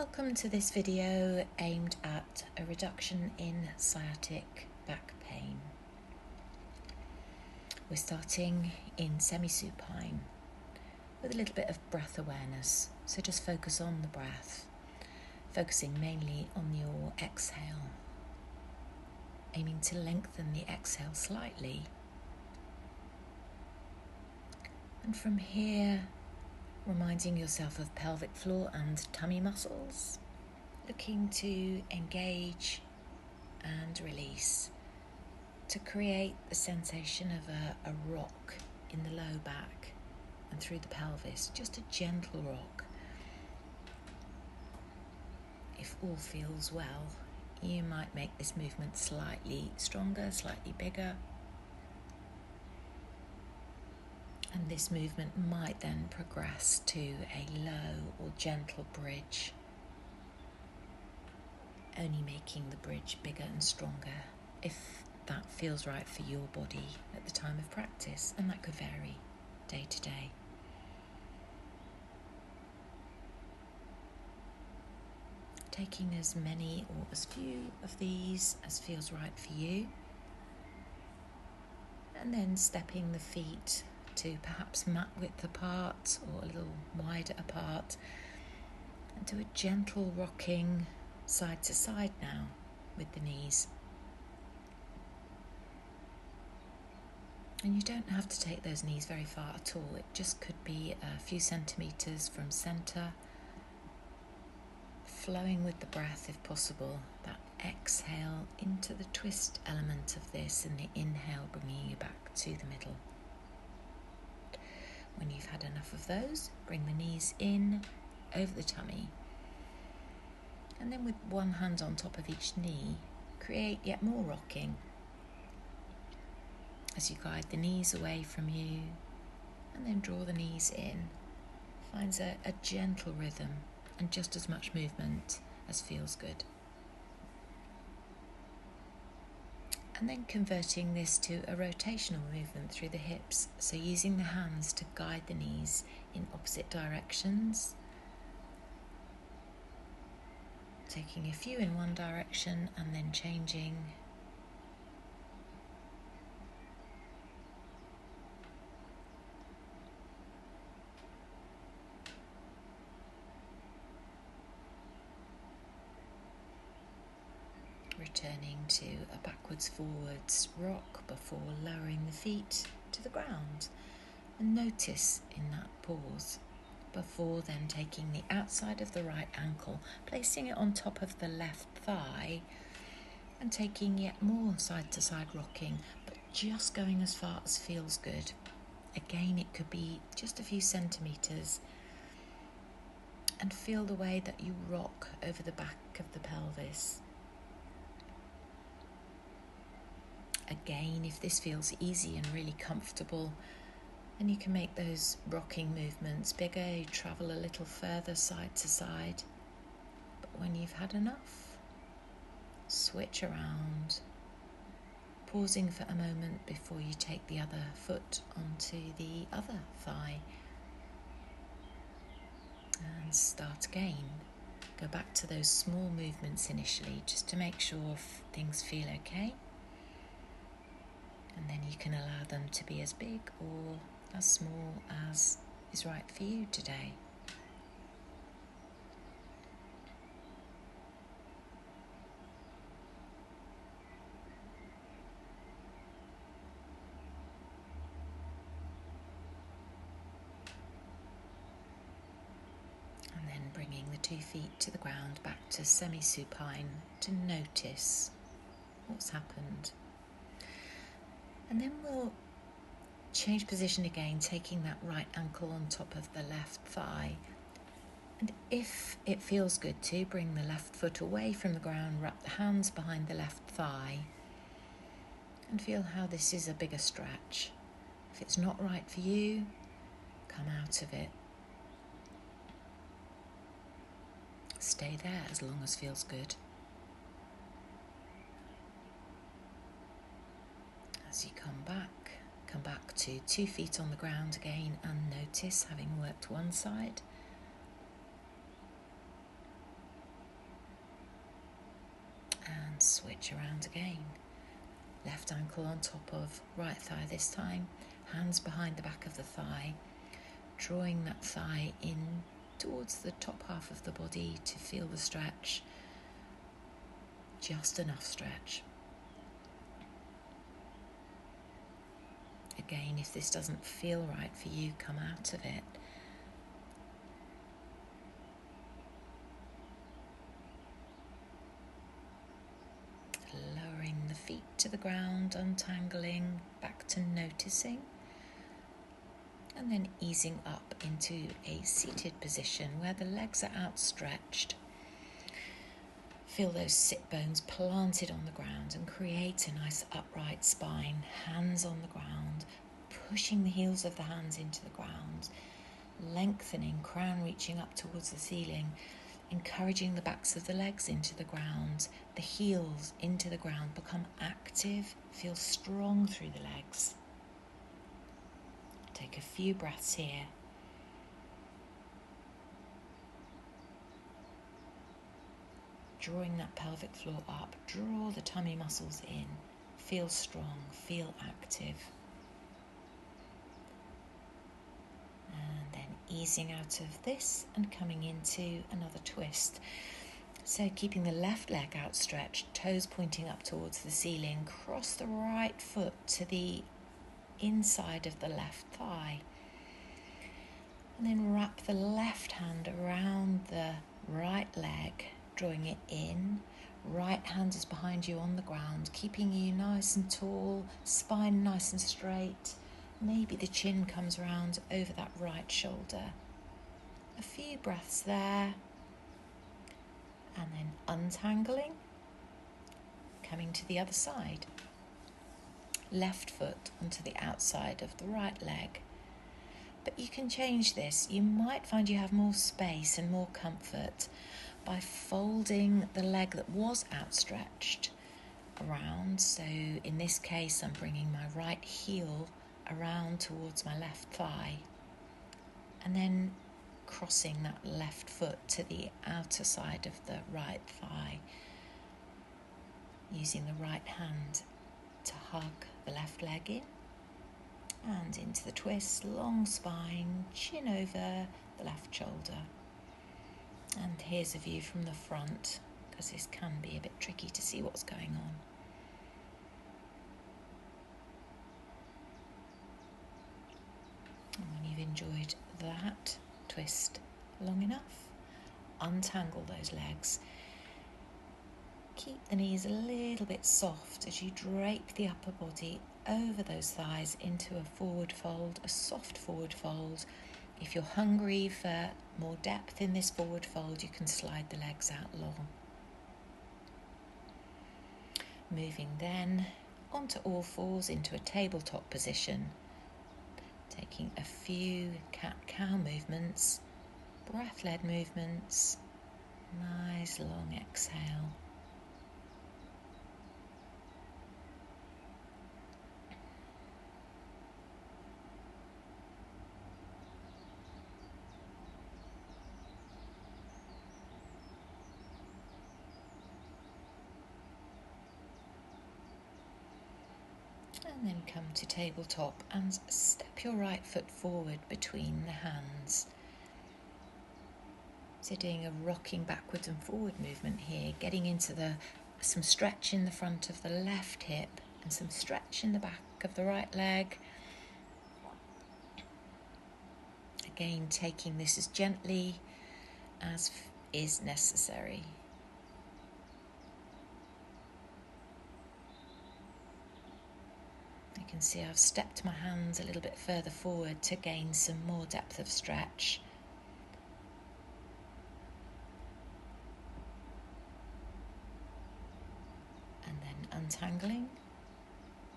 Welcome to this video aimed at a reduction in sciatic back pain. We're starting in semi-supine with a little bit of breath awareness, so just focus on the breath, focusing mainly on your exhale, aiming to lengthen the exhale slightly. And from here, reminding yourself of pelvic floor and tummy muscles, looking to engage and release to create the sensation of a rock in the low back and through the pelvis, just a gentle rock. If all feels well, you might make this movement slightly stronger, slightly bigger. And this movement might then progress to a low or gentle bridge, only making the bridge bigger and stronger if that feels right for your body at the time of practice, and that could vary day to day. Taking as many or as few of these as feels right for you, and then stepping the feet to perhaps mat width apart or a little wider apart, and do a gentle rocking side to side now with the knees. And you don't have to take those knees very far at all. It just could be a few centimetres from centre, flowing with the breath if possible, that exhale into the twist element of this and the inhale bringing you back to the middle. When you've had enough of those, bring the knees in over the tummy. And then with one hand on top of each knee, create yet more rocking as you guide the knees away from you and then draw the knees in. Finds a gentle rhythm and just as much movement as feels good. And then converting this to a rotational movement through the hips, so using the hands to guide the knees in opposite directions, taking a few in one direction and then changing. Returning to a backwards forwards rock before lowering the feet to the ground, and notice in that pause before then taking the outside of the right ankle, placing it on top of the left thigh and taking yet more side to side rocking, but just going as far as feels good. Again, it could be just a few centimetres, and feel the way that you rock over the back of the pelvis. Again, if this feels easy and really comfortable, then you can make those rocking movements bigger, you travel a little further side to side. But when you've had enough, switch around, pausing for a moment before you take the other foot onto the other thigh. And start again. Go back to those small movements initially, just to make sure things feel okay. And then you can allow them to be as big or as small as is right for you today. And then bringing the 2 feet to the ground back to semi-supine to notice what's happened. And then we'll change position again, taking that right ankle on top of the left thigh. And if it feels good to, bring the left foot away from the ground, wrap the hands behind the left thigh, and feel how this is a bigger stretch. If it's not right for you, come out of it. Stay there as long as feels good. As you come back to 2 feet on the ground again, and notice, having worked one side, and switch around again. Left ankle on top of right thigh this time, hands behind the back of the thigh, drawing that thigh in towards the top half of the body to feel the stretch, just enough stretch. Again, if this doesn't feel right for you, come out of it. Lowering the feet to the ground, untangling, back to noticing, and then easing up into a seated position where the legs are outstretched. Feel those sit bones planted on the ground and create a nice upright spine, hands on the ground, pushing the heels of the hands into the ground, lengthening, crown reaching up towards the ceiling, encouraging the backs of the legs into the ground, the heels into the ground, become active, feel strong through the legs. Take a few breaths here. Drawing that pelvic floor up, draw the tummy muscles in, feel strong, feel active. And then easing out of this and coming into another twist. So keeping the left leg outstretched, toes pointing up towards the ceiling, cross the right foot to the inside of the left thigh. And then wrap the left hand around the right leg, drawing it in. Right hand is behind you on the ground, keeping you nice and tall, spine nice and straight. Maybe the chin comes around over that right shoulder. A few breaths there. And then untangling, coming to the other side. Left foot onto the outside of the right leg. But you can change this. You might find you have more space and more comfort by folding the leg that was outstretched around. So in this case, I'm bringing my right heel around towards my left thigh and then crossing that left foot to the outer side of the right thigh, using the right hand to hug the left leg in and into the twist, long spine, chin over the left shoulder. And here's a view from the front, because this can be a bit tricky to see what's going on. And when you've enjoyed that twist long enough, untangle those legs. Keep the knees a little bit soft as you drape the upper body over those thighs into a forward fold, a soft forward fold. If you're hungry for more depth in this forward fold, you can slide the legs out long. Moving then onto all fours into a tabletop position. Taking a few cat-cow movements, breath-led movements. Nice long exhale. And then come to tabletop and step your right foot forward between the hands. So doing a rocking backwards and forward movement here, getting into some stretch in the front of the left hip and some stretch in the back of the right leg. Again, taking this as gently as is necessary. You can see I've stepped my hands a little bit further forward to gain some more depth of stretch. And then untangling,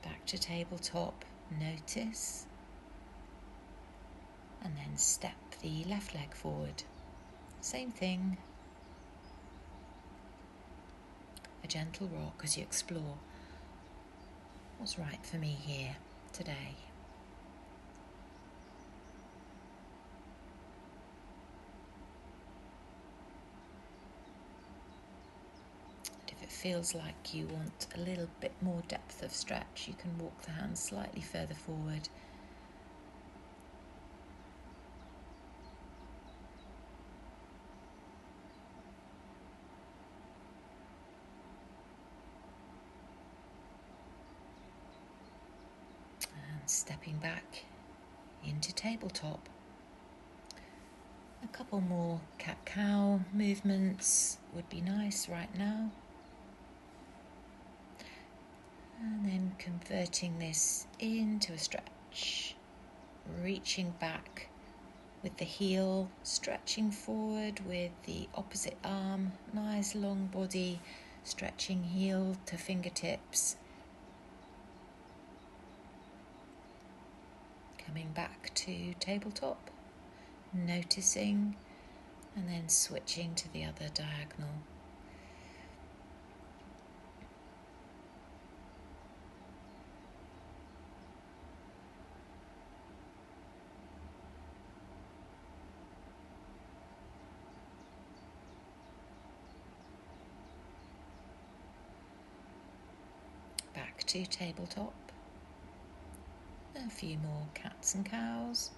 back to tabletop, notice, and then step the left leg forward. Same thing. A gentle rock as you explore what's right for me here today. And if it feels like you want a little bit more depth of stretch, you can walk the hands slightly further forward. And stepping back into tabletop. A couple more cat-cow movements would be nice right now. And then converting this into a stretch, reaching back with the heel, stretching forward with the opposite arm, nice long body, stretching heel to fingertips. Coming back to tabletop, noticing, and then switching to the other diagonal. Back to tabletop. A few more cats and cows.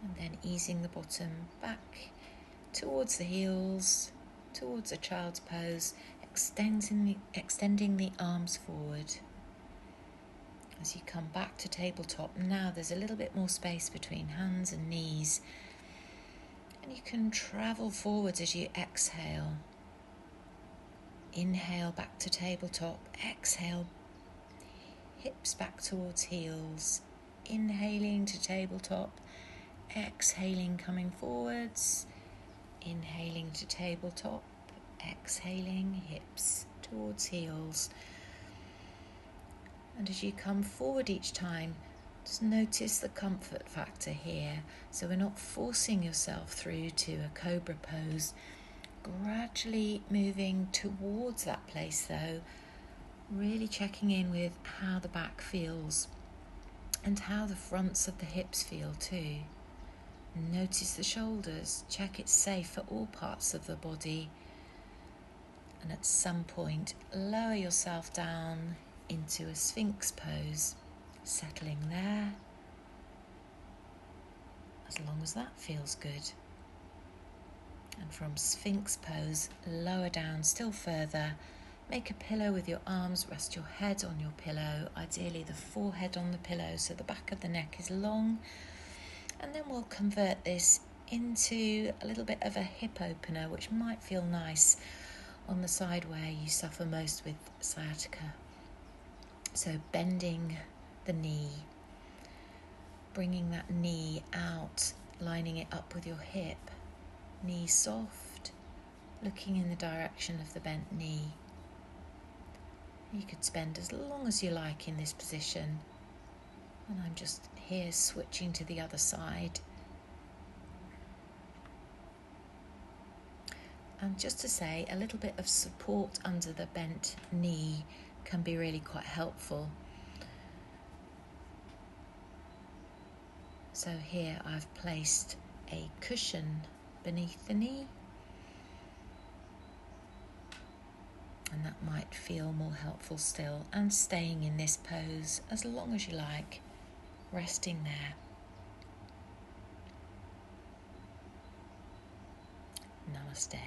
And then easing the bottom back towards the heels, towards a child's pose, extending the arms forward. As you come back to tabletop, now there's a little bit more space between hands and knees. And you can travel forwards as you exhale. Inhale back to tabletop, exhale, hips back towards heels. Inhaling to tabletop, exhaling coming forwards. Inhaling to tabletop, exhaling hips towards heels. And as you come forward each time, just notice the comfort factor here. So we're not forcing yourself through to a cobra pose. Gradually moving towards that place though, really checking in with how the back feels and how the fronts of the hips feel too. Notice the shoulders, check it's safe for all parts of the body. And at some point, lower yourself down into a sphinx pose, settling there, as long as that feels good. And from sphinx pose, lower down still further, make a pillow with your arms, rest your head on your pillow, ideally the forehead on the pillow so the back of the neck is long. And then we'll convert this into a little bit of a hip opener, which might feel nice on the side where you suffer most with sciatica. So bending the knee, bringing that knee out, lining it up with your hip, knee soft, looking in the direction of the bent knee. You could spend as long as you like in this position. And I'm just here switching to the other side. And just to say, a little bit of support under the bent knee can be really quite helpful. So here I've placed a cushion beneath the knee. And that might feel more helpful still. And staying in this pose as long as you like, resting there. Namaste.